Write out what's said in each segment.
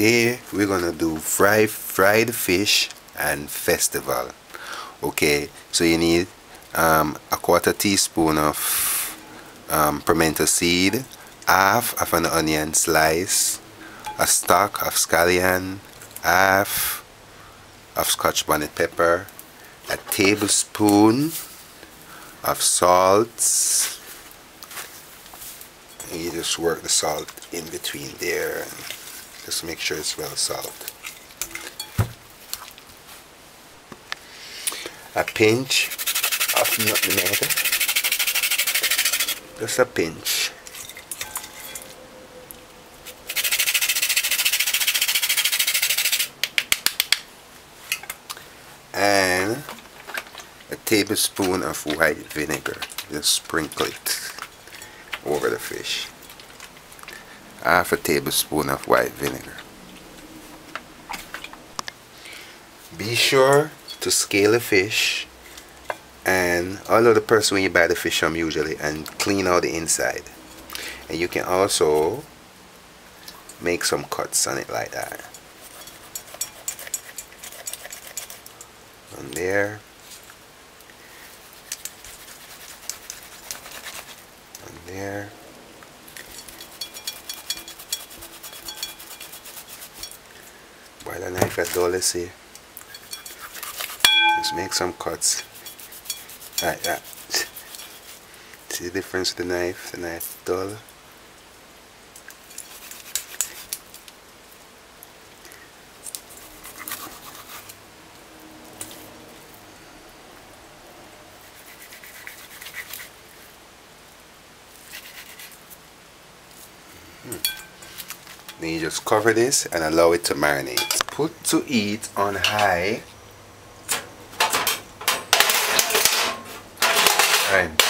Today we're gonna do fried fish and festival. Okay, so you need a quarter teaspoon of pimento seed, half of an onion slice, a stalk of scallion, half of scotch bonnet pepper, a tablespoon of salt. And you just work the salt in between there and just make sure it's well salted. A pinch of nutmeg, just a pinch. And a tablespoon of white vinegar. Just sprinkle it over the fish. Half a tablespoon of white vinegar. Be sure to scale the fish, and although the person when you buy the fish from usually, and clean out the inside. And you can also make some cuts on it like that. On there. On there. By the knife at dull, see. Just make some cuts like that. See the difference with the knife? The knife dull. Then you just cover this and allow it to marinate. Put to eat on high. And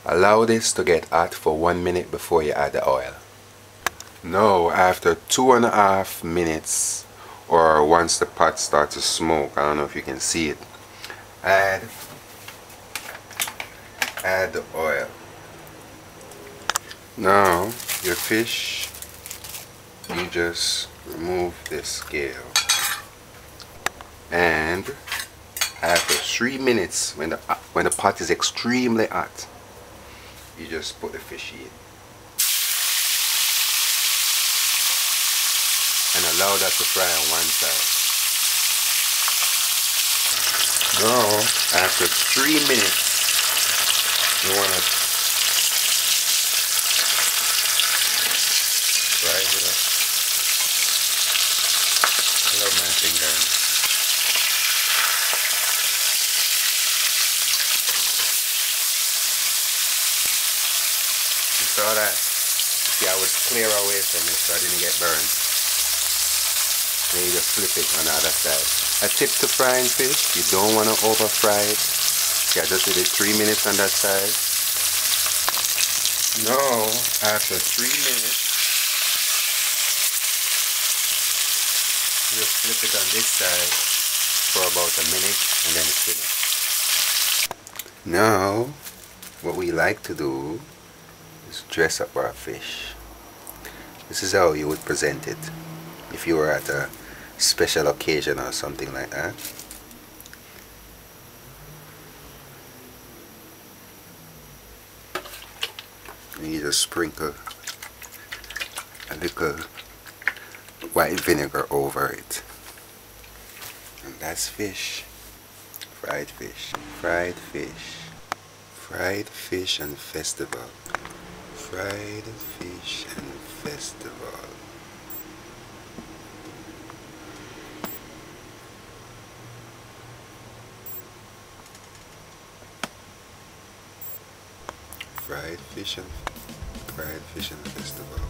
allow this to get hot for 1 minute before you add the oil. Now after 2.5 minutes, or once the pot starts to smoke, I don't know if you can see it, add the oil. Now your fish, you just remove this scale, and after 3 minutes, when the pot is extremely hot, you just put the fish in and allow that to fry on one side. Now after 3 minutes, you want to fry it up. I love my finger. You saw that? See, I was clear away from it so I didn't get burned. Then you just flip it on the other side. A tip to frying fish, you don't want to over fry it. See, I just did it 3 minutes on that side. Now, after 3 minutes, just flip it on this side for about a minute and then it's finished. Now what we like to do is dress up our fish. This is how you would present it if you were at a special occasion or something like that. And you just sprinkle a little white vinegar over it, and that's fish. Fried fish. Fried fish. Fried fish and festival. Fried fish and festival. Fried fish and festival.